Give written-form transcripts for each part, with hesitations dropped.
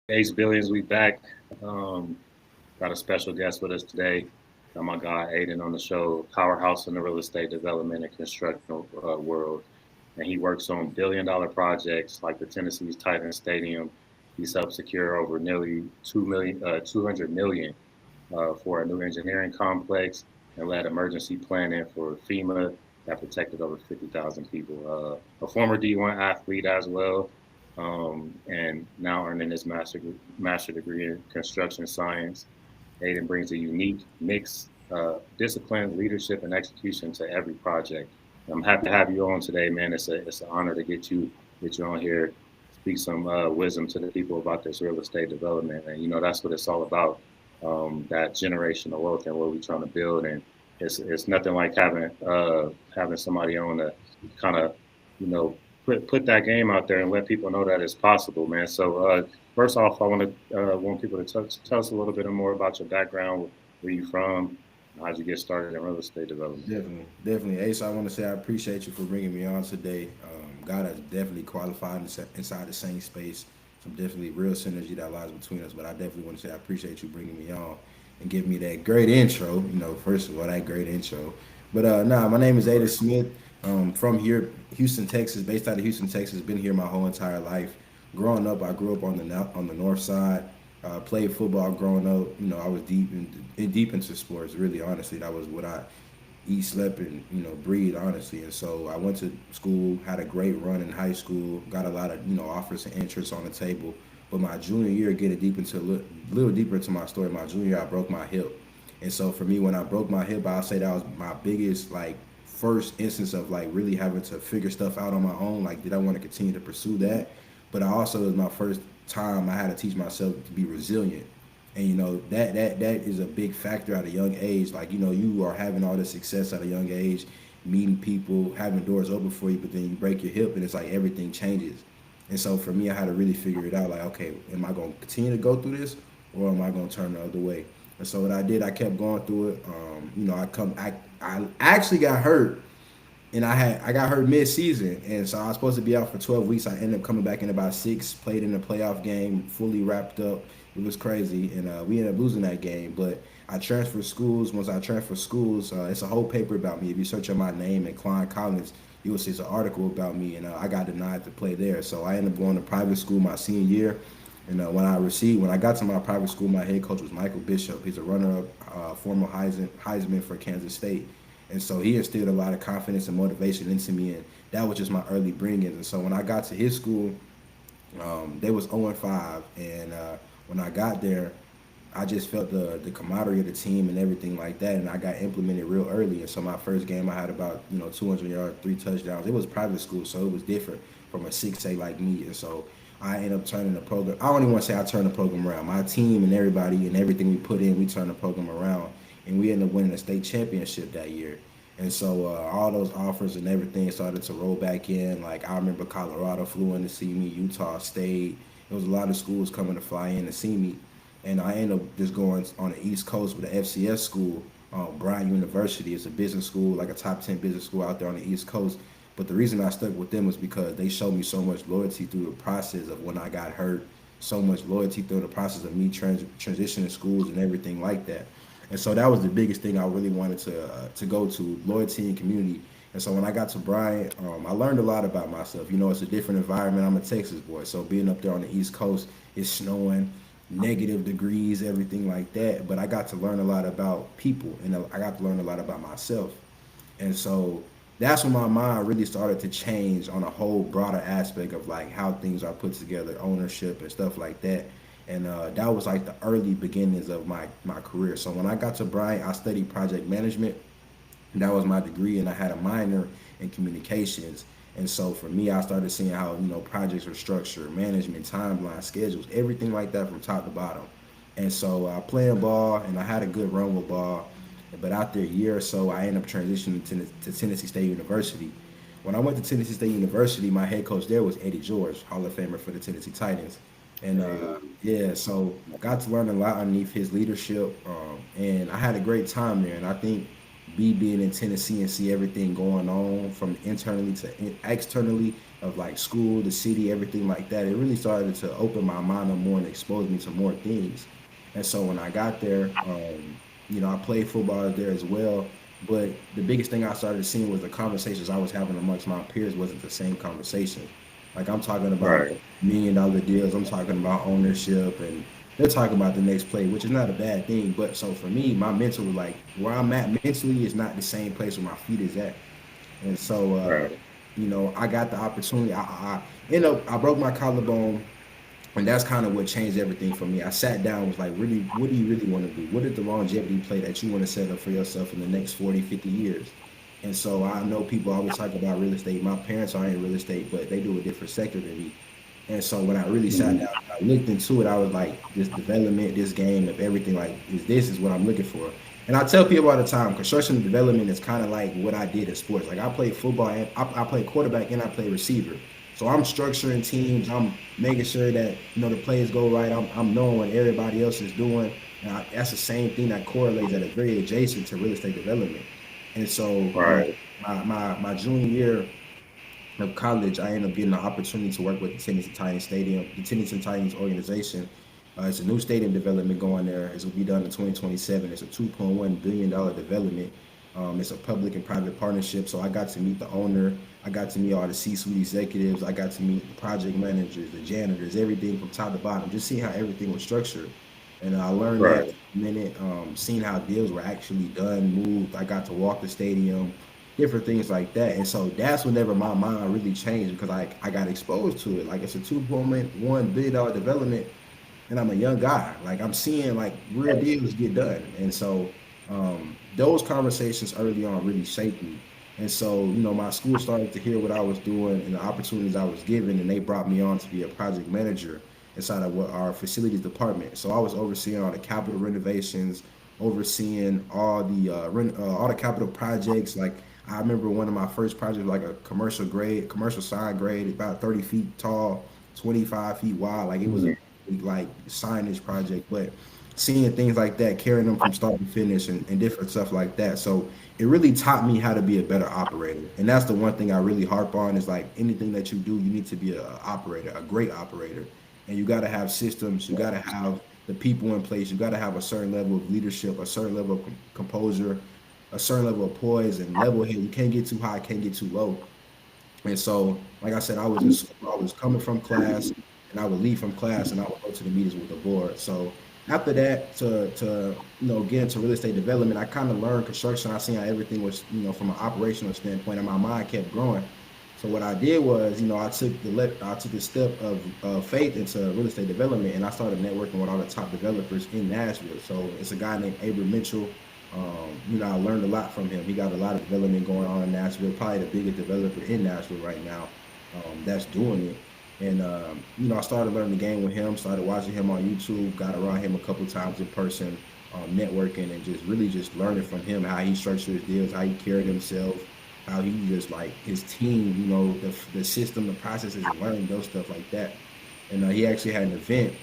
Ace Billions, we back. Um, got a special guest with us today. Got my guy Aiden on the show, powerhouse in the real estate development and construction world. And he works on billion-dollar projects like the Tennessee's Titans Stadium. He's helped secure over nearly 200 million for a new engineering complex and led emergency planning for FEMA that protected over 50,000 people. A former D1 athlete as well, and now earning his master degree in construction science. Aiden brings a unique mix, discipline, leadership, and execution to every project. I'm happy to have you on today, man. It's an honor to get you on here, speak some wisdom to the people about this real estate development, and that's what it's all about. That generational wealth and what we're trying to build, and it's nothing like having somebody on to kind of you know put that game out there and let people know that it's possible, man. So first off, I want people to tell us a little bit more about your background, where you from, how'd you get started in real estate development. Definitely. Ace, I want to say I appreciate you for bringing me on today. God has definitely qualified inside the same space. Some definitely real synergy that lies between us. But I definitely want to say I appreciate you bringing me on and giving me that great intro. First of all, that great intro. But my name is Ada Smith. From here, Houston, Texas, based out of Houston, Texas. Been here my whole entire life. Growing up, I grew up on the north side. Played football growing up. I was deep into sports. Really, honestly, that was what I eat, slept, and breathe, honestly. And so I went to school, had a great run in high school, got a lot of offers and interests on the table. But my junior year, getting deep into little deeper into my story, my junior year, I broke my hip. And so for me, when I broke my hip, I'll say that was my biggest like first instance of like really having to figure stuff out on my own. Like, did I want to continue to pursue that? But I also, it was my first time I had to teach myself to be resilient. And that is a big factor at a young age. Like, you are having all this success at a young age, meeting people, having doors open for you, but then you break your hip and it's like everything changes. And so for me, I had to really figure it out. Like, okay, am I going to continue to go through this, or am I going to turn the other way? And so what I did, I kept going through it. I actually got hurt, and I got hurt mid season, and so I was supposed to be out for 12 weeks. I ended up coming back in about 6, played in a playoff game, fully wrapped up. It was crazy, and we ended up losing that game. But I transferred schools. Once I transferred schools, it's a whole paper about me. If you search on my name and Klein Collins, you will see it's an article about me, and I got denied to play there. So I ended up going to private school my senior year. And when I got to my private school, my head coach was Michael Bishop. He's a runner-up, former Heisman for Kansas State. And so he instilled a lot of confidence and motivation into me, and that was just my early bring-ins. And so when I got to his school, they was 0-5, and when I got there, I just felt the camaraderie of the team and everything like that, and I got implemented real early. And so my first game, I had about 200 yards, 3 touchdowns. It was private school, so it was different from a 6A like me. And so I ended up turning the program. I don't even want to say I turned the program around. My team and everybody and everything we put in, we turned the program around, and we ended up winning the state championship that year. And so all those offers and everything started to roll back in. Like, I remember Colorado flew in to see me, Utah State. There was a lot of schools coming to fly in to see me, and I ended up just going on the East Coast with the FCS school. Brown University is a business school, like a top 10 business school out there on the East Coast. But the reason I stuck with them was because they showed me so much loyalty through the process of when I got hurt, so much loyalty through the process of me transitioning schools and everything like that. And so that was the biggest thing I really wanted to go to, loyalty and community. And so when I got to Bryant, I learned a lot about myself. It's a different environment. I'm a Texas boy, so being up there on the East Coast, it's snowing, negative degrees, everything like that. But I got to learn a lot about people, and I got to learn a lot about myself. And so that's when my mind really started to change on a whole broader aspect of like how things are put together, ownership and stuff like that. And that was like the early beginnings of my career. So when I got to Bryant, I studied project management. That was my degree, and I had a minor in communications. And so for me, I started seeing how projects are structured, management, timeline, schedules, everything like that from top to bottom. And so I playing ball, and I had a good run with ball. But after a year or so, I ended up transitioning to Tennessee State University. When I went to Tennessee State University, my head coach there was Eddie George, Hall of Famer for the Tennessee Titans. And Hey, yeah, so got to learn a lot underneath his leadership, and I had a great time there. And I think me being in Tennessee and see everything going on from internally to externally, of like school, the city, everything like that, it really started to open my mind up more and expose me to more things. And so when I got there, I played football there as well. But the biggest thing I started seeing was the conversations I was having amongst my peers wasn't the same conversation. Like I'm talking about Right. $1 million deals, I'm talking about ownership, and they're talking about the next play, which is not a bad thing. But so for me, my mental was like where I'm at mentally is not the same place where my feet is at. And so, Right. I got the opportunity. I broke my collarbone, and that's kind of what changed everything for me. I sat down, was like, really, what do you really want to do? What is the longevity play that you want to set up for yourself in the next 40, 50 years? And so I know people always talk about real estate. My parents are in real estate, but they do a different sector than me. And so when I really sat Mhm. down, I looked into it. I was like, this development, this game of everything, like, is what I'm looking for. And I tell people all the time, construction and development is kind of like what I did in sports. Like I played football and I played quarterback and I played receiver. So I'm structuring teams. I'm making sure that the plays go right. I'm knowing what everybody else is doing. And that's the same thing that correlates that is very adjacent to real estate development. And so Right. my junior year of college, I ended up getting the opportunity to work with the Tennessee Titans Stadium, the Tennessee Titans organization. It's a new stadium development going there. It will be done in 2027. It's a $2.1 billion development. It's a public and private partnership. So I got to meet the owner. I got to meet all the C-suite executives. I got to meet the project managers, the janitors, everything from top to bottom. Just seeing how everything was structured, and I learned that Right. minute. Seeing how deals were actually done, moved. I got to walk the stadium, different things like that. And so that's whenever my mind really changed because I got exposed to it. Like it's a $2.1 billion development, and I'm a young guy. Like I'm seeing like real Right. deals get done. And so those conversations early on really shaped me. And so, my school started to hear what I was doing and the opportunities I was given, and they brought me on to be a project manager inside of what our facilities department. So I was overseeing all the capital renovations, overseeing all the capital projects. Like I remember one of my first projects, like a commercial sign grade, about 30 feet tall, 25 feet wide. Like it was a Mhm. big, like signage project, but seeing things like that, carrying them from start to finish, and different stuff like that. So it really taught me how to be a better operator. And that's the one thing I really harp on is like anything that you do, you need to be a operator, a great operator. And you got to have systems. You got to have the people in place. You got to have a certain level of leadership, a certain level of composure, a certain level of poise and level head. You can't get too high, can't get too low. And so, like I said, I was coming from class, and I would leave from class, and I would go to the meetings with the board. So after that, to get into real estate development, I kind of learned construction. I seen how everything was, from an operational standpoint, and my mind kept growing. So what I did was, I took the step of faith into real estate development, and I started networking with all the top developers in Nashville. So it's a guy named Abram Mitchell. I learned a lot from him. He got a lot of development going on in Nashville, probably the biggest developer in Nashville right now, that's doing it. And I started learning the game with him, started watching him on YouTube, got around him a couple times in person, networking, and just really just learning from him how he structured his deals, how he carried himself, how he just like his team, the system, the processes, and learning those stuff like that. And he actually had an event,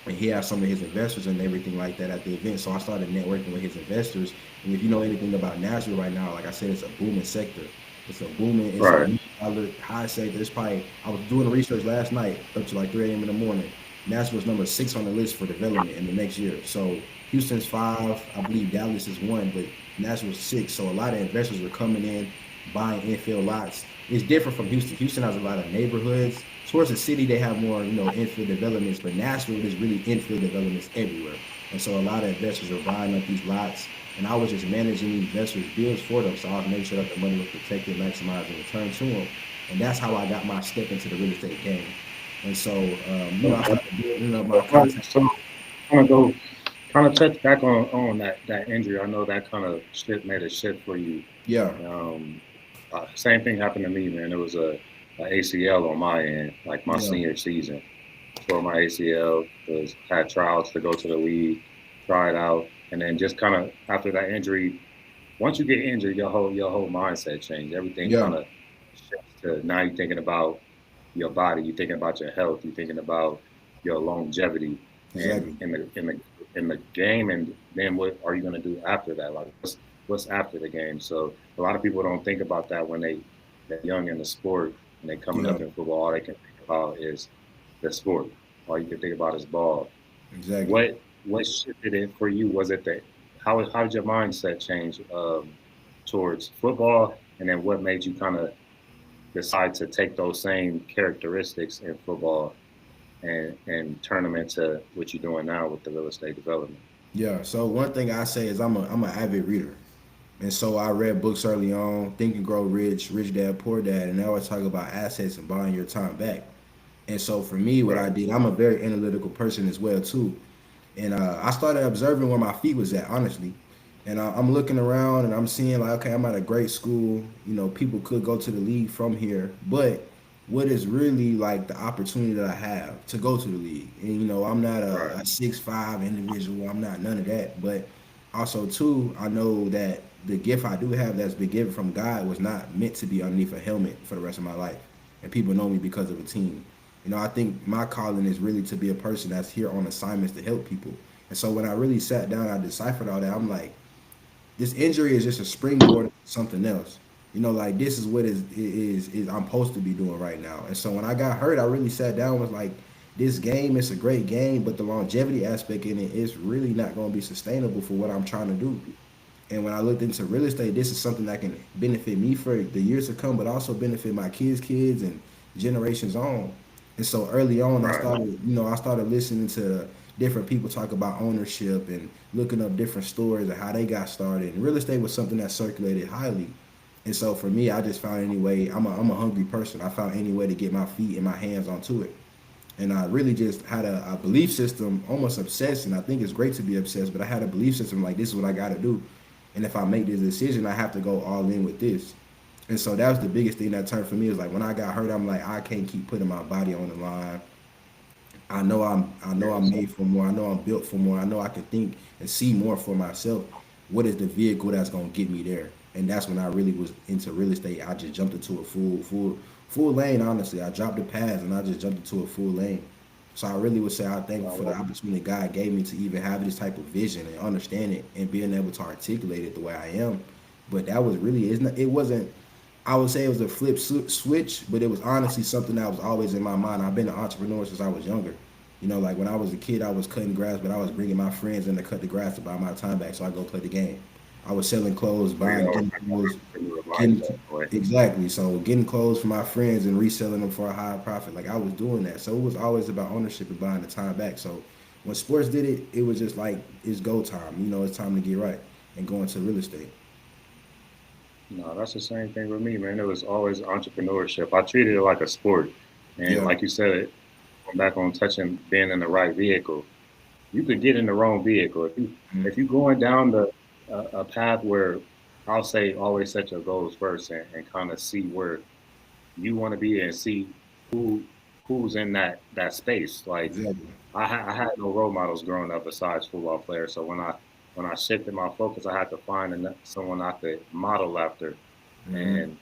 and he had some of his investors and everything like that at the event. So I started networking with his investors. And if you know anything about Nashville right now, like I said, it's a booming sector. It's a Right. million-dollar high sector. It's probably, I was doing the research last night up to like 3 a.m. in the morning. Nashville's number 6 on the list for development in the next year. So Houston's 5, I believe Dallas is 1, but Nashville's 6. So a lot of investors are coming in, buying infill lots. It's different from Houston. Houston has a lot of neighborhoods. Towards the city, they have more, infill developments, but Nashville is really infill developments everywhere. And so a lot of investors are buying up these lots, and I was just managing the investors' deals for them. So I was making sure that the money was protected, maximizing return to them. And that's how I got my step into the real estate game. And so, I Okay. started building up my Right. contact. So kind of touch back on that injury. I know that kind of shit made a shift for you. Yeah, Um, Same thing happened to me, man. It was a ACL on my end, like my yeah, senior season. Tore my ACL, was had trials to go to the league, try it out, and then just kind of after that injury, once you get injured, your whole mindset changes. Everything yeah, kind of shifts to now you're thinking about your body, you're thinking about your health, you're thinking about your longevity, and exactly. in the game, and then what are you going to do after that? Like what's after the game? So a lot of people don't think about that when they're young in the sport. and they coming Yeah, up in football, all they can think about is the sport. All you can think about is ball. exactly. What shifted it for you? Was it that how did your mindset change towards football, and then what made you kind of decide to take those same characteristics in football and turn them into what you're doing now with the real estate development? Yeah. So one thing I say is I'm an avid reader. And so I read books early on, Think and Grow Rich, Rich Dad, Poor Dad, and they always talk about assets and buying your time back. And so for me, what I Right. did, I'm a very analytical person as well too. And I started observing where my feet was at, honestly. And I'm looking around and I'm seeing like, okay, I'm at a great school. You know, people could go to the league from here, but what is really like the opportunity that I have to go to the league? And you know, I'm not Right. a 6'5" individual. I'm not none of that. But also too, I know that the gift I do have that's been given from God was not meant to be underneath a helmet for the rest of my life. And people know me because of a team. You know, I think my calling is really to be a person that's here on assignments to help people. And so when I really sat down, I deciphered all that. I'm like, this injury is just a springboard to something else. You know, like this is what is I'm supposed to be doing right now. And so when I got hurt, I really sat down and was like, this game is a great game, but the longevity aspect in it is really not going to be sustainable for what I'm trying to do. And when I looked into real estate, this is something that can benefit me for the years to come, but also benefit my kids, and generations on. And so early on, Right. I started listening to different people talk about ownership and looking up different stories of how they got started. And real estate was something that circulated highly. And so for me, I just found any way. I'm a hungry person. I found any way to get my feet and my hands onto it. And I really just had a belief system, almost obsessed. And I think it's great to be obsessed, but I had a belief system like this is what I got to do. And if I make this decision, I have to go all in with this. And so that was the biggest thing that turned for me is like when I got hurt, I'm like I can't keep putting my body on the line. I know I'm Yes. made for more. I know I'm built for more. I know I can think and see more for myself. What is the vehicle that's gonna get me there? And that's when I really was into real estate. I just jumped into a full lane. Honestly, I dropped the pads and I just jumped into a full lane. So I really would say I'm thankful for the opportunity God gave me to even have this type of vision and understand it and being able to articulate it the way I am. But that was really it wasn't. I would say it was a switch, but it was honestly something that was always in my mind. I've been an entrepreneur since I was younger. You know, like when I was a kid, I was cutting grass, but I was bringing my friends in to cut the grass to buy my time back so I go play the game. I was selling clothes, So you always getting had clothes, the entrepreneur getting mindset, boy. exactly. So getting clothes for my friends and reselling them for a higher profit. Like I was doing that. So it was always about ownership and buying the time back. So when sports did it, it was just like it's go time. You know, it's time to get right and go into real estate. No, that's the same thing with me, man. It was always entrepreneurship. I treated it like a sport. And Yeah. like you said, going back on touching being in the right vehicle, you could get in the wrong vehicle. If you going down a path where I'll say always set your goals first and kind of see where you want to be and see who who's in that space. Like Exactly. I had no role models growing up besides football players. So when I shifted my focus, I had to find someone I could model after. Hmm. And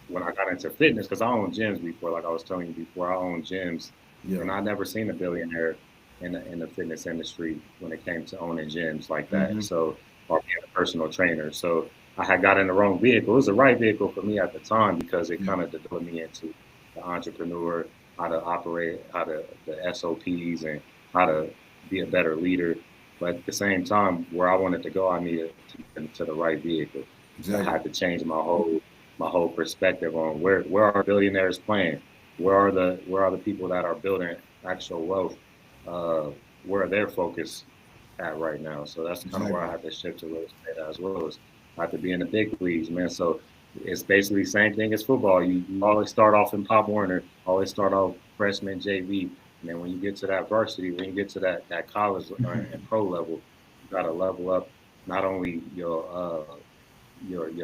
when I got into fitness, because I owned gyms before, like I was telling you before, I owned gyms, Yeah. and I never seen a billionaire in the fitness industry when it came to owning gyms like that. Hmm. So or being a personal trainer. So I had got in the wrong vehicle. It was the right vehicle for me at the time because it Yeah. kind of developed me into the entrepreneur, how to operate, how to the SOPs, and how to be a better leader. But at the same time, where I wanted to go, I needed to get into the right vehicle. So I Exactly. had to change my whole perspective on where are billionaires playing, where are the people that are building actual wealth, uh, where are their focus at right now. So that's kind of where I Exactly. had to shift to real estate as well as I had to be in the big leagues, man. So it's basically the same thing as football. You always start off in Pop Warner, always start off freshman JV, and then when you get to that varsity, when you get to that college and pro level, you got to level up not only your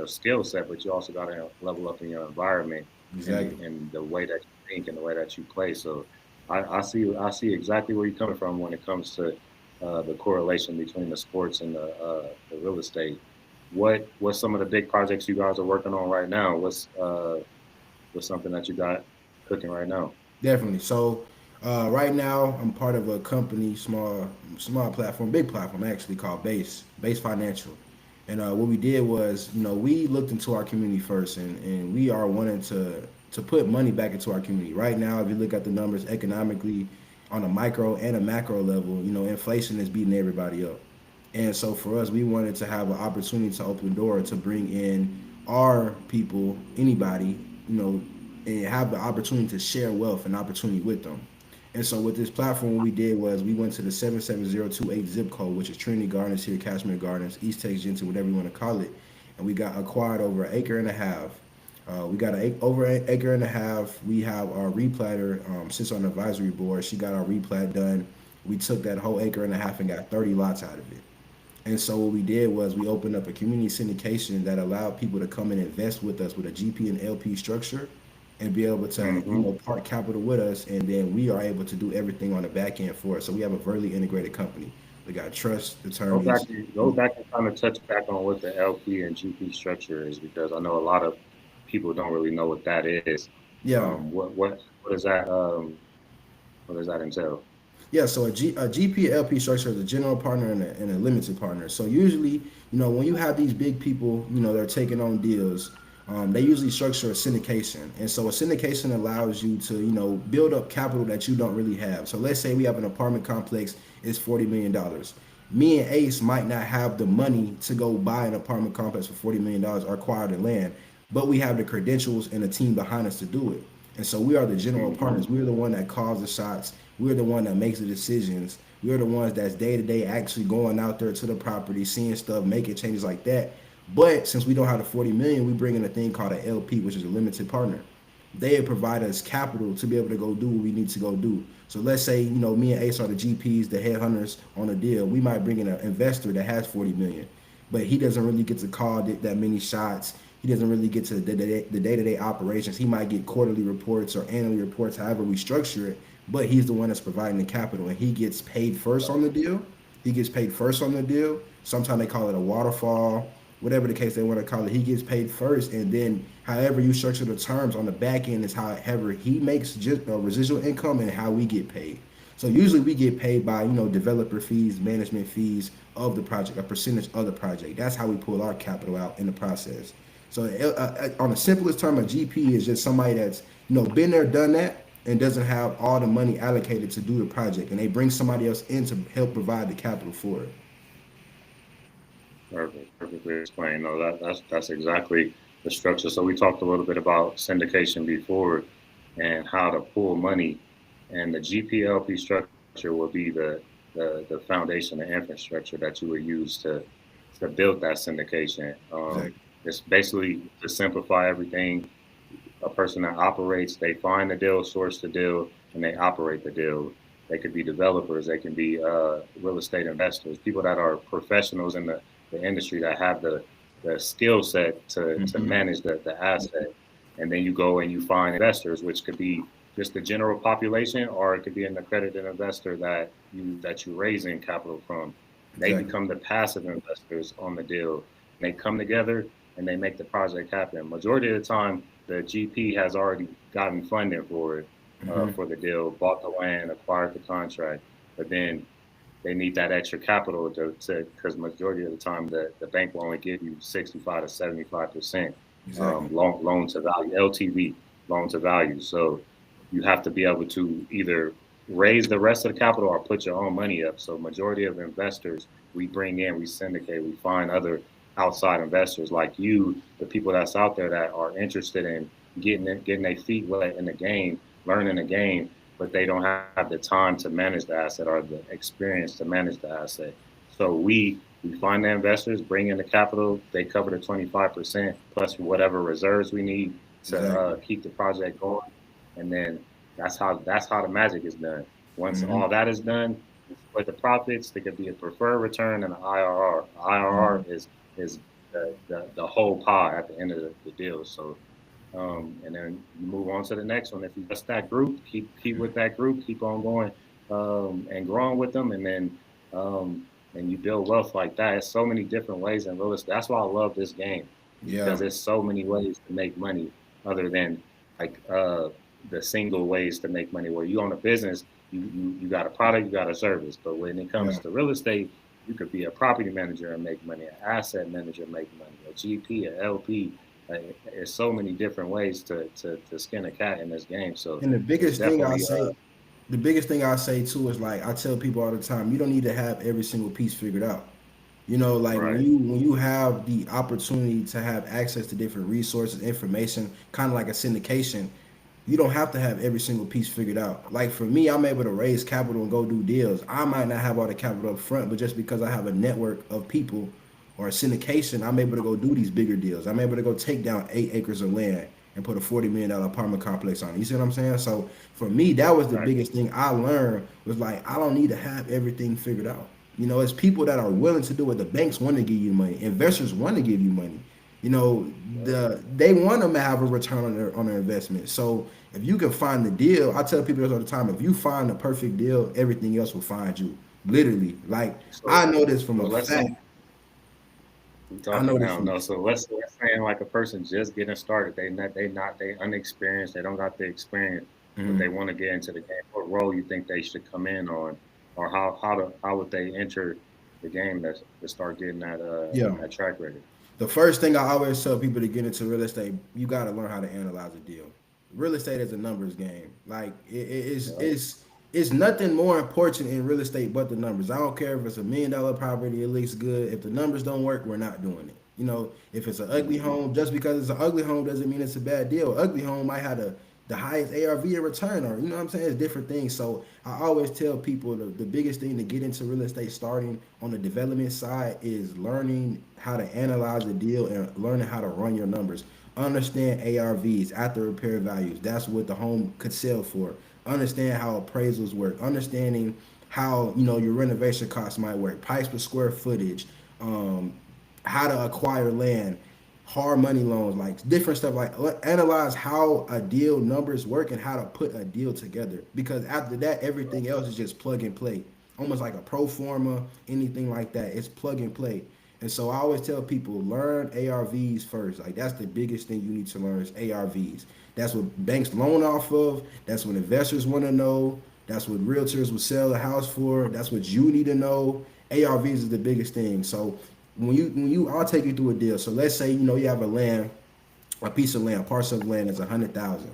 skill set, but you also got to level up in your environment Exactly. and the way that you think and the way that you play. So I see exactly where you're coming from when it comes to the correlation between the sports and the real estate. What's some of the big projects you guys are working on right now? What's something that you got cooking right now? Definitely. So right now, I'm part of a company, small platform, big platform actually called Base Financial. And what we did was, you know, we looked into our community first, and we are wanting to put money back into our community. Right now, if you look at the numbers economically on a micro and a macro level, inflation is beating everybody up. And so for us, we wanted to have an opportunity to open the door to bring in our people, anybody, and have the opportunity to share wealth and opportunity with them. And so with this platform, what we did was we went to the 77028 zip code, which is Trinity Gardens here, Cashmere Gardens, East Texas, Jensen, whatever you want to call it. And we got acquired over an acre and a half. We got over an acre and a half. We have our replatter, sits on the advisory board. She got our replat done. We took that whole acre and a half and got 30 lots out of it. And so what we did was we opened up a community syndication that allowed people to come and invest with us with a GP and LP structure and be able to part capital with us, and then we are able to do everything on the back end for us. So we have a vertically integrated company. We got trust, attorneys. Go back and kind of touch back on what the LP and GP structure is, because I know a lot of people don't really know what that is. Yeah. What does that what does that entail? Yeah, so a GP LP structure is a general partner and a limited partner. So usually, when you have these big people, they're taking on deals, they usually structure a syndication. And so a syndication allows you to, build up capital that you don't really have. So let's say we have an apartment complex, it's $40 million. Me and Ace might not have the money to go buy an apartment complex for $40 million or acquire the land, but we have the credentials and a team behind us to do it. And so we are the general partners. We're the one that calls the shots. We're the one that makes the decisions. We're the ones that's day to day actually going out there to the property, seeing stuff, making changes like that. But since we don't have the 40 million, we bring in a thing called an LP, which is a limited partner. They provide us capital to be able to go do what we need to go do. So let's say, me and Ace are the GPs, the headhunters on a deal. We might bring in an investor that has 40 million, but he doesn't really get to call that many shots. He doesn't really get to the day-to-day operations. He might get quarterly reports or annual reports, however we structure it, but he's the one that's providing the capital, and he gets paid first on the deal. Sometimes they call it a waterfall, whatever the case they want to call it. He gets paid first, and then however you structure the terms on the back end is however he makes just residual income and how we get paid. So usually we get paid by, developer fees, management fees of the project, a percentage of the project. That's how we pull our capital out in the process. So on the simplest term, a GP is just somebody that's, been there, done that, and doesn't have all the money allocated to do the project, and they bring somebody else in to help provide the capital for it. Perfectly explained. No, that's exactly the structure. So we talked a little bit about syndication before and how to pull money, and the GPLP structure will be the foundation, the infrastructure that you would use to build that syndication. Exactly. It's basically to simplify everything. A person that operates, they find the deal, source the deal, and they operate the deal. They could be developers, they can be real estate investors, people that are professionals in the industry that have the skill set to manage the asset. And then you go and you find investors, which could be just the general population, or it could be an accredited investor that you're raising capital from. They Exactly. become the passive investors on the deal. They come together and they make the project happen. Majority of the time, the GP has already gotten funding for it, for the deal, bought the land, acquired the contract, but then they need that extra capital because majority of the time the bank will only give you 65 to 75% Exactly. loan to value, LTV, loan to value. So you have to be able to either raise the rest of the capital or put your own money up. So majority of investors we bring in, we syndicate, we find other outside investors like you, the people that's out there that are interested in getting their feet wet in the game, learning the game, but they don't have the time to manage the asset or the experience to manage the asset. So we find the investors, bring in the capital, they cover the 25% plus whatever reserves we need to keep the project going, and then that's how the magic is done. Once all that is done, split the profits. There could be a preferred return and an IRR. IRR is the whole pie at the end of the deal. So, and then you move on to the next one. If you just that group, keep with that group, keep on going and growing with them, and then and you build wealth like that. It's so many different ways in real estate. That's why I love this game, because there's so many ways to make money other than like the single ways to make money. Where you own a business, you got a product, you got a service. But when it comes to real estate, you could be a property manager and make money, an asset manager and make money, a GP, an LP, There's so many different ways to skin a cat in this game. So And it's definitely the biggest thing I say too is like I tell people all the time, you don't need to have every single piece figured out. You know, like when right, you have the opportunity to have access to different resources, information, kind of like a syndication, you don't have to have every single piece figured out. Like for me, I'm able to raise capital and go do deals. I might not have all the capital up front, but just because I have a network of people or a syndication, I'm able to go do these bigger deals. I'm able to go take down 8 acres of land and put a $40 million apartment complex on it. You see what I'm saying? So for me, that was the right. biggest thing I learned was like I don't need to have everything figured out. You know, it's people that are willing to do it. The banks want to give you money. Investors want to give you money. You know, they want them to have a return on their investment. So if you can find the deal, I tell people this all the time. If you find the perfect deal, everything else will find you. Literally, like So I know this from so a let's say fact. we're I talking know this now. from No, so let's say like a person just getting started. They unexperienced. They don't got the experience, but Mhm. they want to get into the game. What role you think they should come in on, or how would they enter the game to start getting Yeah. that track record? The first thing I always tell people to get into real estate, you got to learn how to analyze a deal. Real estate is a numbers game. Like Yeah. it's nothing more important in real estate but the numbers. I don't care if it's $1 million property, it looks good. If the numbers don't work, we're not doing it. You know, if it's an ugly Mhm. home, just because it's an ugly home doesn't mean it's a bad deal. Ugly home might have the highest ARV in return, or you know what I'm saying? It's different things. So I always tell people the biggest thing to get into real estate starting on the development side is learning how to analyze the deal and learning how to run your numbers. Understand ARVs, after repair values. That's what the home could sell for. Understand how appraisals work. Understanding how your renovation costs might work. Price per square footage. Um, how to acquire land, hard money loans, like different stuff. Like analyze how a deal numbers work and how to put a deal together. Because after that, everything else is just plug and play, almost like a pro forma, anything like that. It's plug and play. And so I always tell people learn ARVs first. Like that's the biggest thing you need to learn is ARVs. That's what banks loan off of. That's what investors want to know. That's what realtors will sell the house for. That's what you need to know. ARVs is the biggest thing. So when you I'll take you through a deal. So let's say you have a piece of land, a parcel of land is 100,000.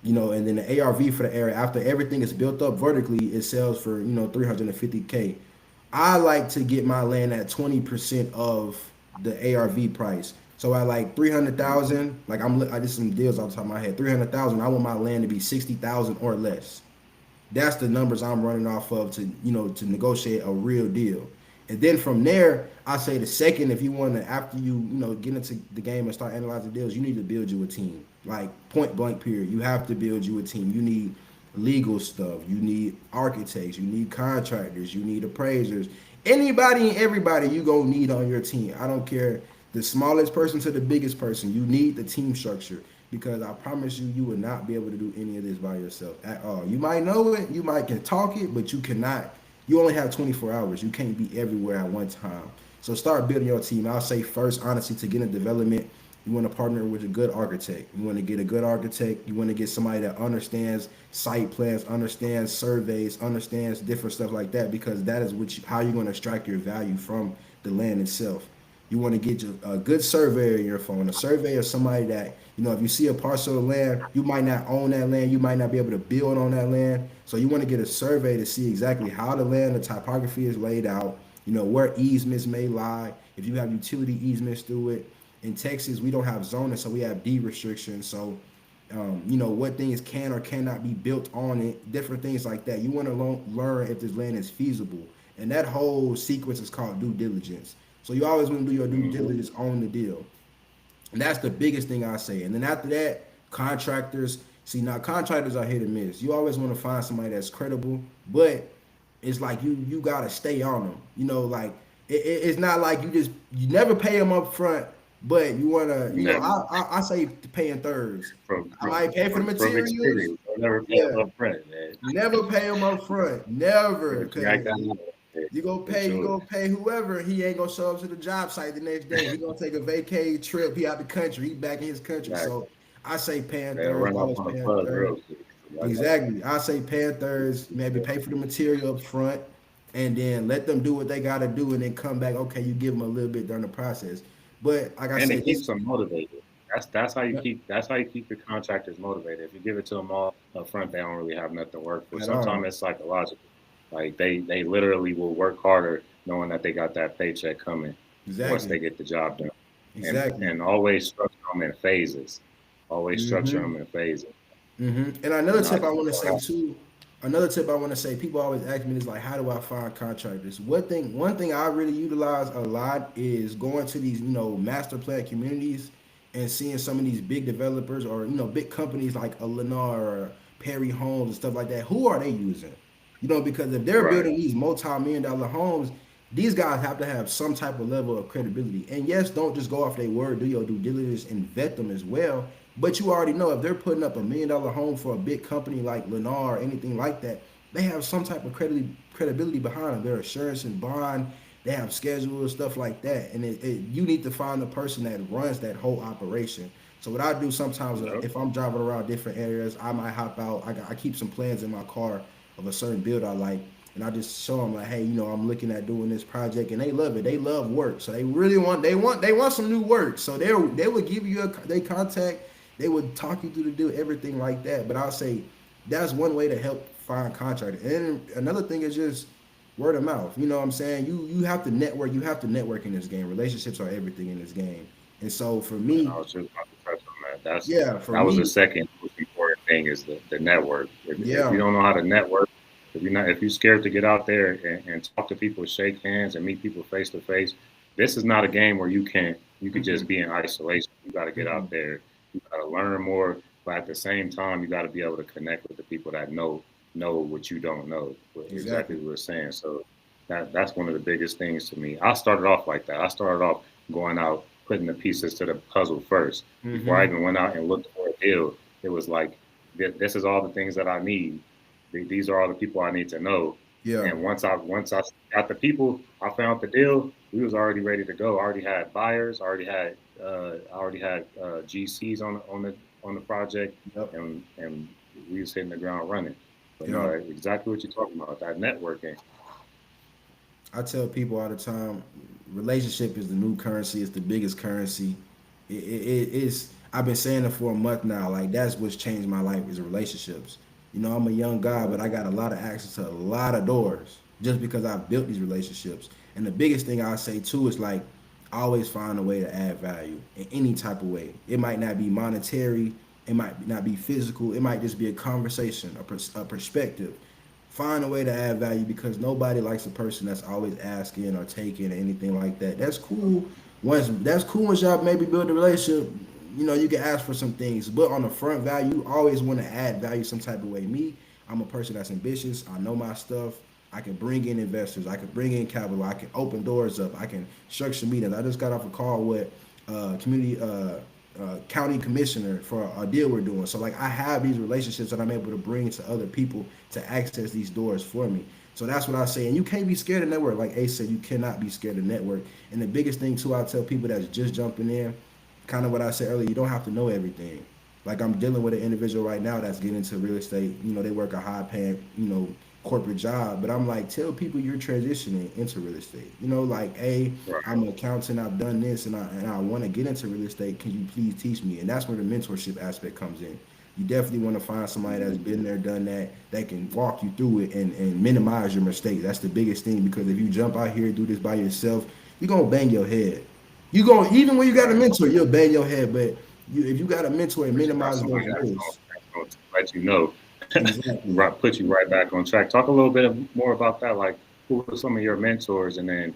And then the ARV for the area after everything is built up vertically, it sells for 350K. I like to get my land at 20% of the ARV price. So at like 300,000, like I did some deals off the top of my head. 300,000, I want my land to be 60,000 or less. That's the numbers I'm running off of to negotiate a real deal. And then from there, I say the second, if you want to, after you get into the game and start analyzing deals, you need to build you a team. Like point blank period. You have to build you a team. You need legal stuff. You need architects. You need contractors. You need appraisers. Anybody and everybody you gonna need on your team. I don't care the smallest person to the biggest person. You need the team structure because I promise you, you will not be able to do any of this by yourself at all. You might know it, you might can talk it, but you cannot. You only have 24 hours. You can't be everywhere at one time. So start building your team. I'll say first, honestly, to get in development, you want to partner with a good architect. You want to get a good architect. You want to get somebody that understands site plans, understands surveys, understands different stuff like that, because that is how you're going to extract your value from the land itself. You want to get a good surveyor in your phone. A surveyor is somebody that, if you see a parcel of land, you might not own that land. You might not be able to build on that land. So you want to get a survey to see exactly how the land, the topography is laid out, where easements may lie, if you have utility easements through it. In Texas, we don't have zoning, so we have deed restrictions. So, what things can or cannot be built on it, different things like that. You want to learn if this land is feasible. And that whole sequence is called due diligence. So you always want to do your due Mhm. diligence on the deal. And that's the biggest thing I say. And then after that, contractors. See, now contractors are hit or miss. You always want to find somebody that's credible, but it's like you gotta stay on them. Like it's not like you never pay them up front, but you wanna. Never I say to pay in thirds. from I from might pay for the from materials. experience. I never pay Yeah, up front, man. never pay them up front. Never, But you act because that out, man, for you sure. gonna pay whoever. He ain't gonna show up to the job site the next day. He gonna take a vacay trip. He out the country. He back in his country. So Exactly. I say paying They'll thirds. run off Always on the paying plug thirds. real quick. So I got Exactly. I say paying thirds. Maybe you. pay for the material up front, and then let them do what they gotta do, and then come back. Okay, you give them a little bit during the process. But like I And said, it keeps them motivated. Yeah, that's how you keep your contractors motivated. If you give it to them all up front, they don't really have nothing to work for. at Sometimes all. it's psychological. Like they literally will work harder knowing that they got that paycheck coming once Exactly. they get the job done. Exactly. And always structure them in phases. Always structure Mm-hmm. them in phases. And another I tip I just want to don't say have. too, another tip I want to say, people always ask me is like, how do I find contractors? One thing I really utilize a lot is going to these, master plan communities and seeing some of these big developers or big companies like a Lennar or Perry Homes and stuff like that. Who are they using? Because if they're Right. building these multi-million-dollar homes, these guys have to have some type of level of credibility. And yes, don't just go off their word, do your due diligence and vet them as well. But you already know if they're putting up $1 million home for a big company like Lennar or anything like that, they have some type of credibility behind them. Their assurance and bond, they have schedules, stuff like that. And you need to find the person that runs that whole operation. So what I do sometimes, Yep. if I'm driving around different areas, I might hop out. I keep some plans in my car of a certain build I like, and I just show them like, hey, I'm looking at doing this project, and they love it. They love work, so they really want some new work. So they would give you they contact, they would talk you through the deal, everything like that. But I'll say that's one way to help find contractor. And another thing is just word of mouth. You know what I'm saying? You have to network. You have to network in this game. Relationships are everything in this game. And so for And me, I was just about to touch on that. yeah, for That was the me, second most important thing is the network. If you yeah. don't know how to network, if you're scared to get out there and talk to people, shake hands, and meet people face to face, this is not a game where you could just Mm-mm, be in isolation. You got to get out mm-mm. there. You got to learn more, but at the same time, you got to be able to connect with the people that know what you don't know. Exactly Exactly. what we're saying. So that's one of the biggest things to me. I started off like that. I started off going out, putting the pieces to the puzzle first. Before I Mm-hmm. even went out and looked for a deal, it was like, this is all the things that I need. These are all the people I need to know. Yeah. And once I got the people, I found the deal. We was already ready to go. I already had buyers. I already had GCs on the project, Yep. and we was hitting the ground running. But no, Yeah. exactly what you're talking about. That networking. I tell people all the time, relationship is the new currency. It's the biggest currency. It's. I've been saying it for a month now. Like that's what's changed my life is relationships. I'm a young guy, but I got a lot of access to a lot of doors just because I've built these relationships. And the biggest thing I say too is like, always find a way to add value in any type of way. It might not be monetary. It might not be physical. It might just be a conversation, a perspective. Find a way to add value because nobody likes a person that's always asking or taking or anything like that. That's cool once y'all maybe build a relationship. You can ask for some things, but on the front value, you always want to add value some type of way. Me, I'm a person that's ambitious. I know my stuff. I can bring in investors. I can bring in capital. I can open doors up. I can structure meetings. I just got off a call with community county commissioner for a deal we're doing. So like I have these relationships that I'm able to bring to other people to access these doors for me. So that's what I say. And you can't be scared to network. Like Ace said, you cannot be scared to network. And the biggest thing too, I tell people that's just jumping in, kind of what I said earlier, you don't have to know everything. Like I'm dealing with an individual right now that's getting into real estate. They work a high paying, corporate job. But I'm like, tell people you're transitioning into real estate. Like, hey, Right. I'm an accountant, I've done this and I want to get into real estate. Can you please teach me? And that's where the mentorship aspect comes in. You definitely want to find somebody that's been there, done that, that can walk you through it and minimize your mistakes. That's the biggest thing because if you jump out here and do this by yourself, you're gonna bang your head. You go even when you got a Right. mentor, you'll bang your head. But if you got a mentor and But you got minimize those somebody risks, that's going to let you know, exactly. right, put you right back on track. Talk a little bit more about that. Like, who were some of your mentors, and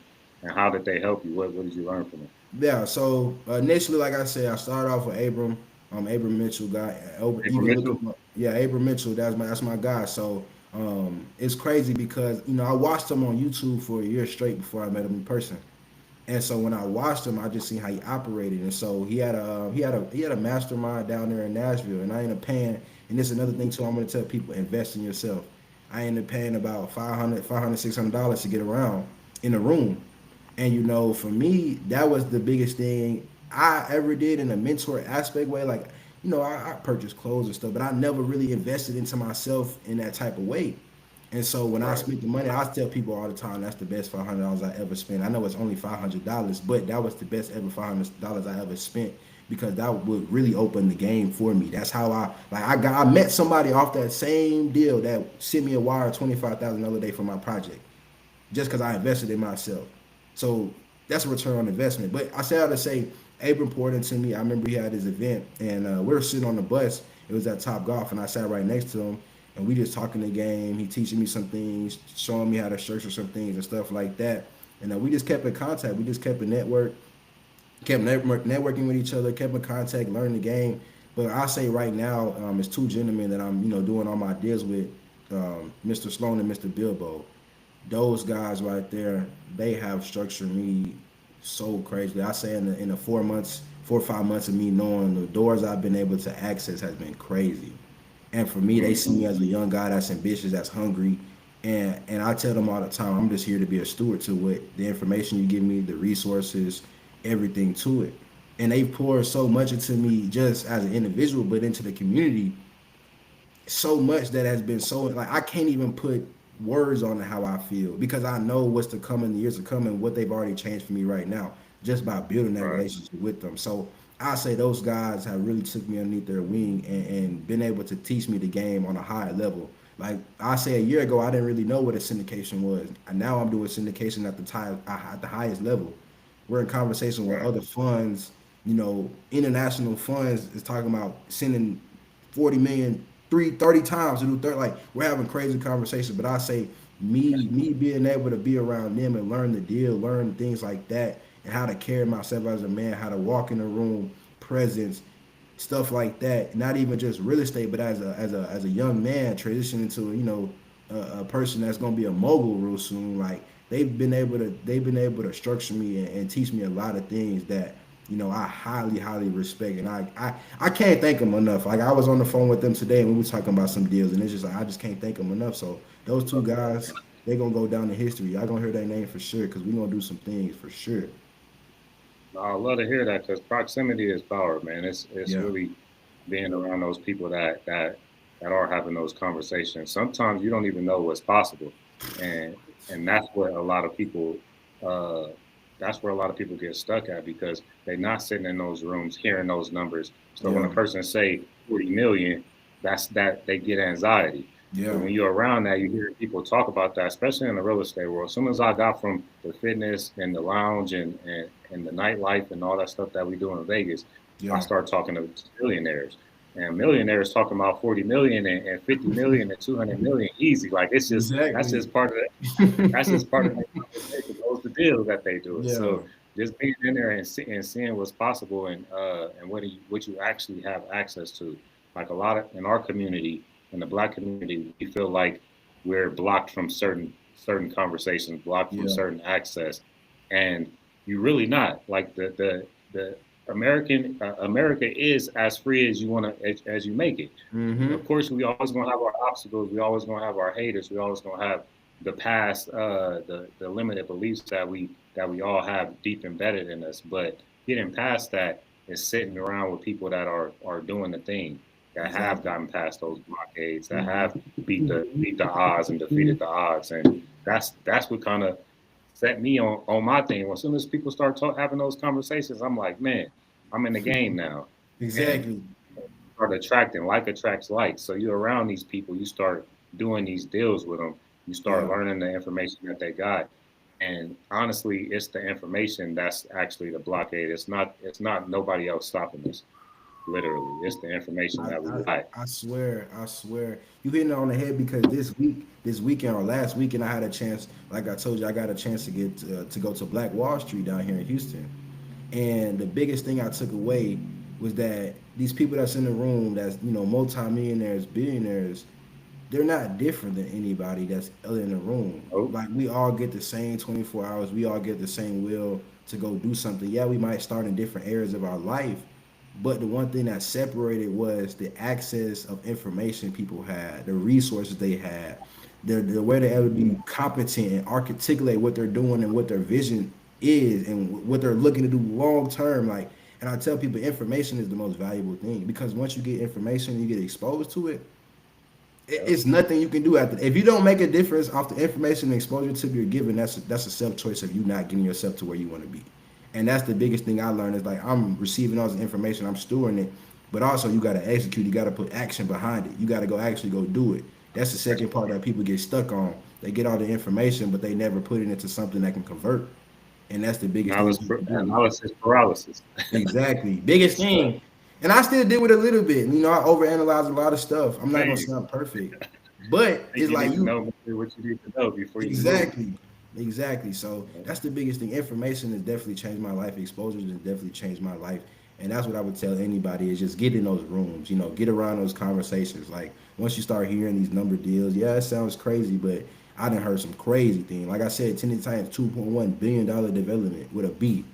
how did they help you? What did you learn from them? Yeah, so initially, like I said, I started off with Abram, Abram Mitchell guy. April Even look Mitchell. at yeah, Abram Mitchell. That's my guy. So it's crazy because I watched him on YouTube for a year straight before I met him in person. And so when I watched him, I just seen how he operated. And so he had a mastermind down there in Nashville. And I ended up paying. And this is another thing too. I'm gonna tell people invest in yourself. I ended up paying about $600 to get around in a room. And for me, that was the biggest thing I ever did in a mentor aspect way. Like, I purchased clothes and stuff, but I never really invested into myself in that type of way. And so when I Right. spent the money, I tell people all the time that's the best $500 I ever spent. I know it's only $500, but that was the best ever $500 I ever spent because that would really open the game for me. That's how I met somebody off that same deal that sent me a wire 25,000 the other day for my project, just because I invested in myself. So that's a return on investment. But I say all to say, Abram poured into me. I remember he had his event, and we were sitting on the bus. It was at Top Golf, and I sat right next to him, and we just talking the game. He teaching me some things, showing me how to structure some things and stuff like that. And we just kept in contact. We just kept a network, kept networking with each other, kept in contact, learning the game. But I say right now, it's two gentlemen that I'm, doing all my deals with, Mr. Sloan and Mr. Bilbo. Those guys right there, they have structured me so crazy. I say in the 4 months, 4 or 5 months of me knowing the doors I've been able to access has been crazy. And for me, they see me as a young guy that's ambitious, that's hungry. And I tell them all the time, I'm just here to be a steward to what the information you give me, the resources, everything to it. And they pour so much into me just as an individual, but into the community, so much that has been so like I can't even put words on how I feel because I know what's to come in the years to come and what they've already changed for me right now just by building that Right. relationship with them. So I say those guys have really took me underneath their wing and been able to teach me the game on a higher level. Like I say a year ago, I didn't really know what a syndication was. And now I'm doing syndication at the highest level. We're in conversation with Right. other funds, international funds is talking about sending 40 million 30 times to do 30. Like we're having crazy conversations, but I say me being able to be around them and learn the deal, learn things like that, and how to carry myself as a man, how to walk in the room, presence, stuff like that. Not even just real estate, but as a young man transitioning to a person that's gonna be a mogul real soon. Like they've been able to structure me and teach me a lot of things that I highly respect, and I can't thank them enough. Like I was on the phone with them today, and we were talking about some deals, and it's just like I just can't thank them enough. So those two guys, they gonna go down in history. Y'all gonna hear their name for sure, cause we gonna do some things for sure. I love to hear that because proximity is power, man. It's Yeah, really being around those people that are having those conversations. Sometimes you don't even know what's possible, and that's where a lot of people uh, get stuck at because they're not sitting in those rooms hearing those numbers. So when a yeah, person say 40 million, that's that they get anxiety. But yeah, when you're around that, you hear people talk about that, especially in the real estate world. As soon as I got from the fitness and the lounge and the nightlife and all that stuff that we do in Vegas, I yeah. start talking to millionaires. And millionaires talking about 40 million and 50 million and 200 million easy. Like it's just that's Exactly. just part of that's just part of the conversation. Those are the deals that they do. Yeah, So just being in there and seeing what's possible and what you actually have access to. Like a lot of in our community, in the Black community, we feel like we're blocked from certain conversations, blocked from yeah. certain access, and you really not. Like the America is as free as you want to as you make it. Mm-hmm. Of course, we always gonna have our obstacles. We always gonna have our haters. We always gonna have the past, the limited beliefs that we all have deep embedded in us. But getting past that is sitting around with people that are doing the thing, that have Exactly. gotten past those blockades, that have beat the odds and defeated the odds, and that's what kind of set me on my thing. As soon as people start having those conversations, I'm like, man, I'm in the game now, and Exactly. start attracting like attracts like. So you're around these people, you start doing these deals with them, you start Yeah. learning the information that they got. And honestly, it's the information that's actually the blockade. It's not nobody else stopping us. Literally, it's the information I, that we I got. I swear, you hitting it on the head because this weekend or last weekend, I had a chance. Like I told you, I got a chance to go to Black Wall Street down here in Houston. And the biggest thing I took away was that these people that's in the room, that's multimillionaires, billionaires, they're not different than anybody that's other in the room. Oh, Like we all get the same 24 hours. We all get the same will to go do something. Yeah, we might start in different areas of our life, but the one thing that separated was the access of information people had, the resources they had, the way they're able to be competent and articulate what they're doing and what their vision is and what they're looking to do long term. Like, and I tell people, information is the most valuable thing because once you get information, you get exposed to it, yep. it's nothing you can do after. If you don't make a difference off the information and exposure to you're given, that's a self choice of you not getting yourself to where you want to be. And that's the biggest thing I learned is like I'm receiving all this information, I'm storing it, but also you got to execute. You got to put action behind it. You got to go actually go do it. That's the second part that people get stuck on. They get all the information, but they never put it into something that can convert. And that's the biggest thing. Analysis paralysis. Exactly, biggest thing. And I still deal with it a little bit. You know, I overanalyze a lot of stuff. I'm not gonna sound perfect, but it's You like need to you know what you need to know before you move. exactly, exactly. So that's the biggest thing. Information has definitely changed my life. Exposure has definitely changed my life. And that's what I would tell anybody is just get in those rooms, you know, get around those conversations. Like once you start hearing these number deals, yeah, it sounds crazy, but I done heard some crazy thing. Like I said, 10 times $2.1 billion development with a B.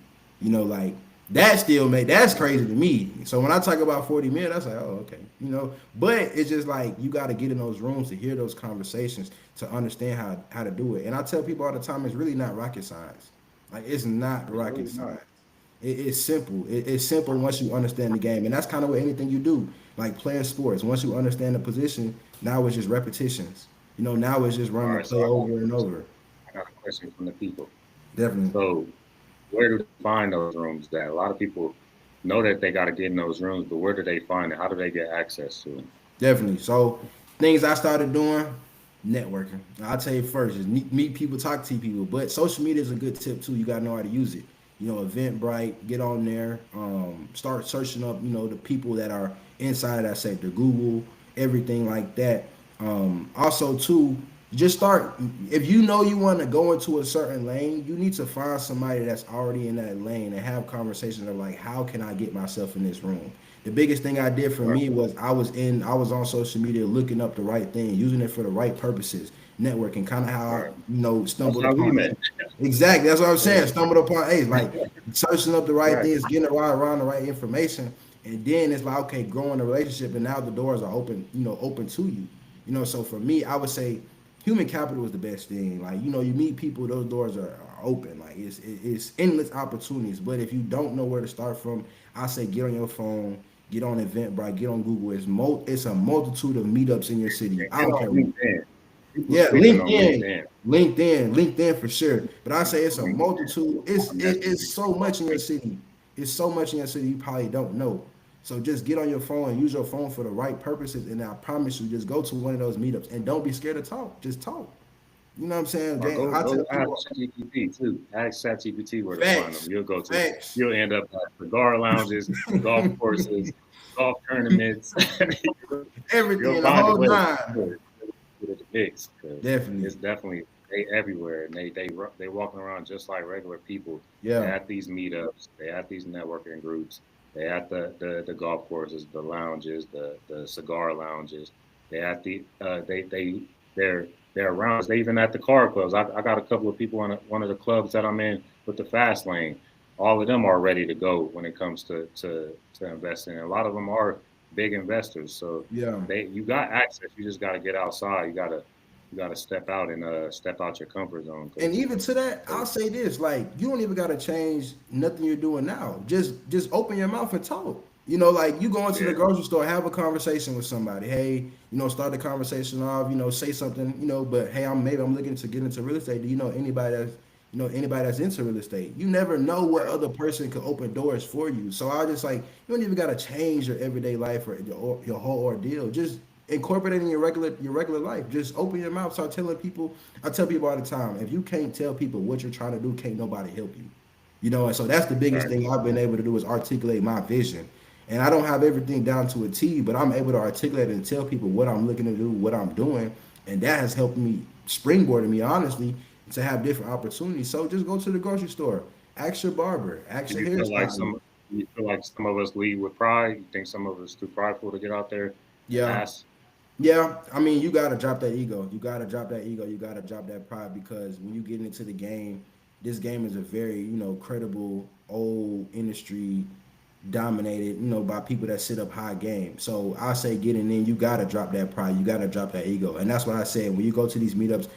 You know, like that still make that's crazy to me. So when I talk about 40 million, that's like, oh, okay. You know, but it's just like you got to get in those rooms to hear those conversations to understand how to do it. And I tell people all the time, it's really not rocket science. Like it's not It's rocket really not. science. It's simple. It's simple once you understand the game, and that's kind of what anything you do, like playing sports. Once you understand the position, now it's just repetitions. You know, now it's just All running the right, so play over and over. I got a question from the people. Definitely, So where do they find those rooms? That a lot of people know that they got to get in those rooms, but where do they find it? How do they get access to it? definitely. So things I started doing, networking. I'll tell you first is meet people, talk to people. But social media is a good tip too. You gotta know how to use it. You know, Eventbrite, get on there, start searching up, you know, the people that are inside of that sector, Google, everything like that. Also, too, just start. If you know you want to go into a certain lane, you need to find somebody that's already in that lane and have conversations of like, how can I get myself in this room? The biggest thing I did for Right, me was I was on social media looking up the right thing, using it for the right purposes, networking, kind of how I, right. you know, That's stumbled how we upon met. it. Exactly, that's what I'm Yeah, saying. Stumbled upon Ace, like searching up the right right. things, getting around the right information, and then it's like okay, growing the relationship, and now the doors are open, you know, open to you. You know, so for me, I would say human capital is the best thing. Like you know, you meet people, those doors are open. Like it's endless opportunities. But if you don't know where to start from, I say get on your phone, get on Eventbrite, get on Google. It's a multitude of meetups in your city. I Get don't on care. LinkedIn. People Yeah, sleeping on LinkedIn, LinkedIn. LinkedIn for sure. But I say it's a multitude. It's Messages. so much in your city. It's so much in your city you probably don't know. So just get on your phone and use your phone for the right purposes. And I promise you, just go to one of those meetups and don't be scared to talk. Just talk. You know what I'm saying? Or Gang, I tell go ask people ChatGPT too. Ask ChatGPT where to find them. facts, facts, You'll end up at cigar lounges, golf courses, golf tournaments. everything, You'll the find a whole way to nine. get it mix because Definitely. it's definitely they everywhere and they walking around just like regular people. They Yeah. at these meetups, they at these networking groups, they at the golf courses, the lounges, the cigar lounges. They at the they're they're around. They even at the car clubs. I got a couple of people on one of the clubs that I'm in with the fast lane. All of them are ready to go when it comes to investing. And a lot of them are big investors. So Yeah. you got access. You just got to get outside. You got to step out and step out your comfort zone And even to that, I'll because say this: like, you don't even gotta change nothing you're doing now. Just open your mouth and talk. You know, like you go into the yeah, grocery store, have a conversation with somebody. Hey, you know, start the conversation off. You know, say something. You know, but hey, I'm looking to get into real estate. Do you know anybody that's into real estate? You never know what right, other person could open doors for you. So I just like you don't even gotta change your everyday life or your whole ordeal. Just incorporate it in your regular life. Just open your mouth, start telling people. I tell people all the time, if you can't tell people what you're trying to do, can't nobody help you. You know, and so that's the biggest right. thing I've been able to do is articulate my vision. And I don't have everything down to a T, but I'm able to articulate and tell people what I'm looking to do, what I'm doing, and that has helped me springboarded me honestly to have different opportunities. So just go to the grocery store, ask your barber, ask Do your you feel like hairstylist. some of us lead with pride? You think some of us too prideful to get out there and Yeah, ask? yeah, I mean, you gotta drop that ego. You gotta drop that ego. You gotta drop that pride because when you get into the game, this game is a very, you know, credible old industry dominated, you know, by people that sit up high game. So I say getting in, you gotta drop that pride. You gotta drop that ego. And that's what I said. When you go to these meetups,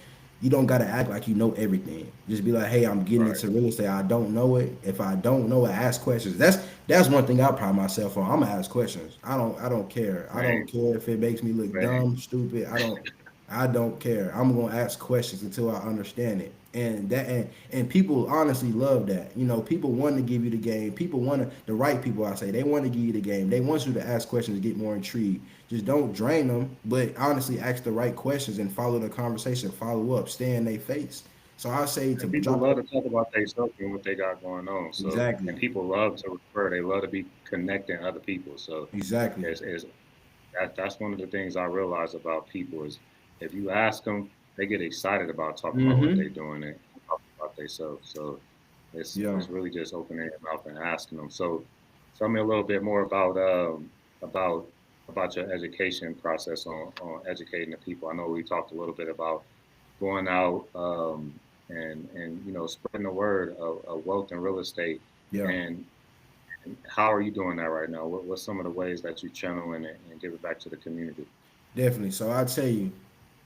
you don't gotta act like you know everything. Just be like, hey, I'm getting Right, into real estate. I don't know it. If I don't know it, ask questions. That's one thing I pride myself on. I'm gonna ask questions. I don't care. I don't same, care if it makes me look same. dumb, stupid. I don't. I don't care. I'm gonna ask questions until I understand it. And people honestly love that. You know, people want to give you the game. People want to the right people. I say they want to give you the game. They want you to ask questions to get more intrigued. Just don't drain them, but honestly ask the right questions and follow the conversation. Follow up. Stay in their face. So I say to And people drop love it to talk about themselves and what they got going on. So, and exactly, people love to refer. They love to be connecting other people. So, exactly. it's that's one of the things I realize about people is if you ask them, they get excited about talking about what they're Mm-hmm. doing and talking about themselves. So, Yeah. it's really just opening your mouth and asking them. So, tell me a little bit more about about your education process on educating the people. I know we talked a little bit about going out and you know spreading the word of wealth and real estate. Yeah. And, and how are you doing that right now? What's some of the ways that you channel in it and give it back to the community? Definitely. So I'll tell you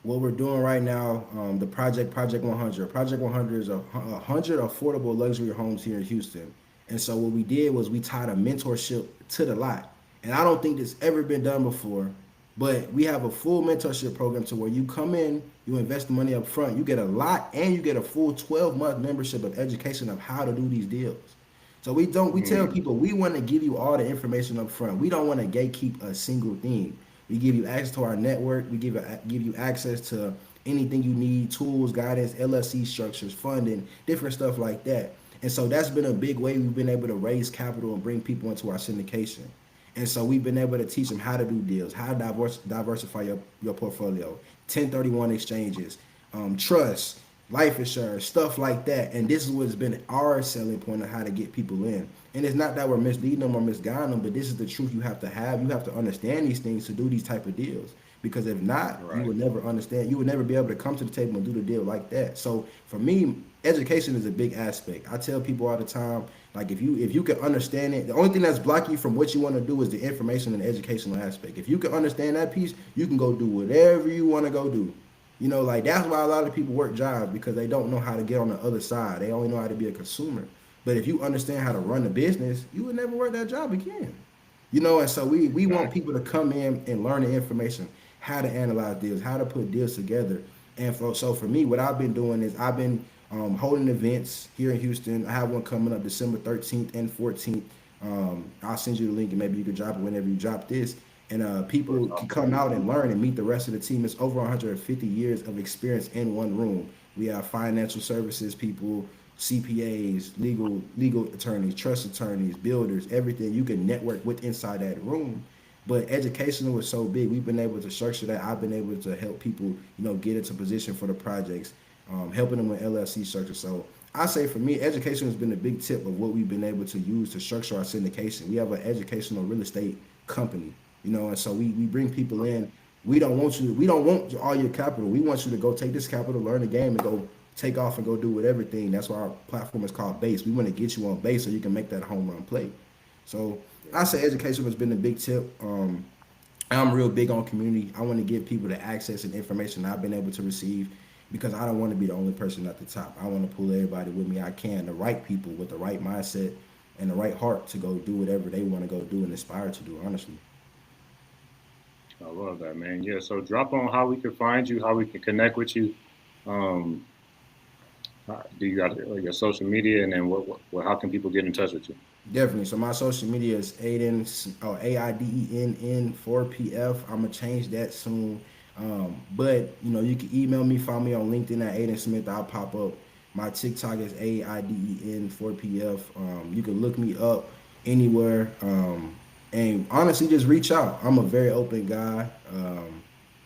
what we're doing right now. The Project 100. Project 100 is a hundred affordable luxury homes here in Houston. And so what we did was we tied a mentorship to the lot. And I don't think this ever been done before. But we have a full mentorship program to where you come in, you invest the money up front, you get a lot, and you get a full 12-month membership of education of how to do these deals. So we tell Mm, people we want to give you all the information up front. We don't want to gatekeep a single thing. We give you access to our network. We give you access to anything you need, tools, guidance, LLC structures, funding, different stuff like that. And so that's been a big way we've been able to raise capital and bring people into our syndication. And so we've been able to teach them how to do deals, how to diversify your portfolio, 1031 exchanges, trust, life insurance, stuff like that. And this is what's been our selling point of how to get people in. And it's not that we're misleading them or misguiding them, but this is the truth you have to have. You have to understand these things to do these type of deals. Because if not, you right. will never understand. You will never be able to come to the table and do the deal like that. So for me, education is a big aspect. I tell people all the time, like if you can understand it, the only thing that's blocking you from what you want to do is the information and the educational aspect. If you can understand that piece, you can go do whatever you want to go do. You know, like that's why a lot of people work jobs because they don't know how to get on the other side. They only know how to be a consumer. But if you understand how to run the business, you would never work that job again. You know, and so we want Exactly. people to come in and learn the information, how to analyze deals, how to put deals together. And so for me, what I've been doing is I've been holding events here in Houston. I have one coming up December 13th and 14th. I'll send you the link and maybe you can drop it whenever you drop this. And people can come out and learn and meet the rest of the team. It's over 150 years of experience in one room. We have financial services people, CPAs, legal attorneys, trust attorneys, builders, everything you can network with inside that room. But education was so big, we've been able to structure that. I've been able to help people, get into position for the projects, helping them with LLC structure. So I say for me, education has been a big tip of what we've been able to use to structure our syndication. We have an educational real estate company, and so we bring people in. We don't want all your capital. We want you to go take this capital, learn the game, and go take off and go do with everything. That's why our platform is called Base. We want to get you on base so you can make that home run play. So I say education has been a big tip. I'm real big on community. I want to give people the access and information I've been able to receive because I don't want to be the only person at the top. I want to pull everybody with me I can, the right people with the right mindset and the right heart to go do whatever they want to go do and aspire to do, honestly. I love that, man. Yeah. So drop on how we can find you, how we can connect with you. Um, do you got your social media, and then how can people get in touch with you? Definitely. So my social media is Aiden, AIDENN 4PF. I'm gonna change that soon. But you can email me, find me on LinkedIn at Aiden Smith. I'll pop up. My TikTok is AIDEN 4PF. You can look me up anywhere. And honestly, just reach out. I'm a very open guy.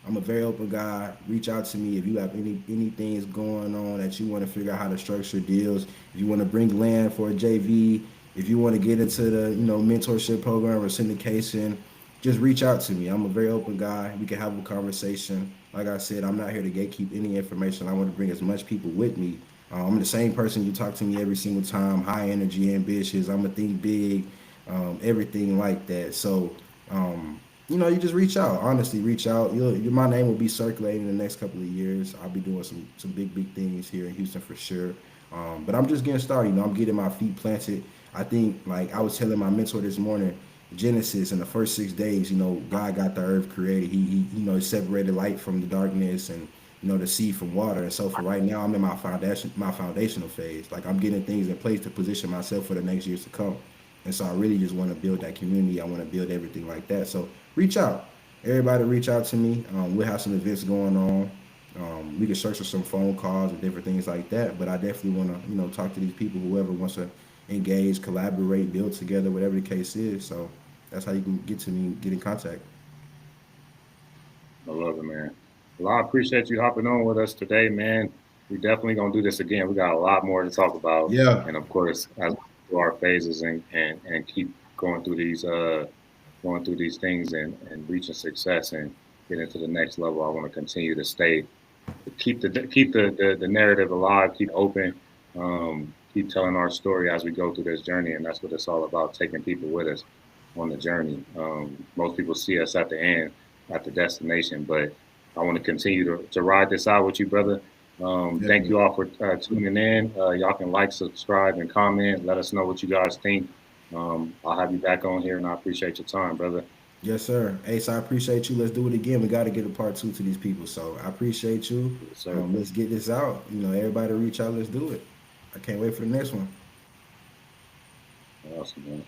I'm a very open guy. Reach out to me if you have anything is going on that you want to figure out how to structure deals. If you want to bring land for a JV, if you want to get into the mentorship program or syndication, just reach out to me. I'm a very open guy. We can have a conversation. Like I said, I'm not here to gatekeep any information. I want to bring as much people with me. I'm the same person you talk to me every single time. High energy, ambitious. I'm a think big, everything like that. So you just reach out. Honestly, reach out. My name will be circulating in the next couple of years. I'll be doing some big things here in Houston for sure. But I'm just getting started. I'm getting my feet planted. I think, like I was telling my mentor this morning, Genesis in the first 6 days, you know, God got the earth created. He you know, he separated light from the darkness and you know the sea from water. And so for right now, I'm in my foundational phase. Like I'm getting things in place to position myself for the next years to come. And so I really just want to build that community. I want to build everything like that. So reach out, everybody, reach out to me. We'll have some events going on. We can search for some phone calls and different things like that. But I definitely want to, you know, talk to these people, whoever wants to engage, collaborate, build together, whatever the case is. So that's how you can get to me, get in contact. I love it, man. Well, I appreciate you hopping on with us today, man. We definitely gonna do this again. We got a lot more to talk about, Yeah. and of course, as we do our phases and keep going through these things and reaching success and getting to the next level. I want to continue to stay keep the narrative alive, keep open, keep telling our story as we go through this journey, and that's what it's all about: taking people with us on the journey. Most people see us at the end, at the destination, but I want to continue to ride this out with you, brother. Thank Definitely. you all for tuning in. Y'all can like, subscribe, and comment. Let us know what you guys think. I'll have you back on here, and I appreciate your time, brother. Yes, sir. Ace, I appreciate you. Let's do it again. We got to get a part two to these people. So I appreciate you. Yes, sir. Let's get this out. You know, everybody reach out. Let's do it. I can't wait for the next one. Awesome, man.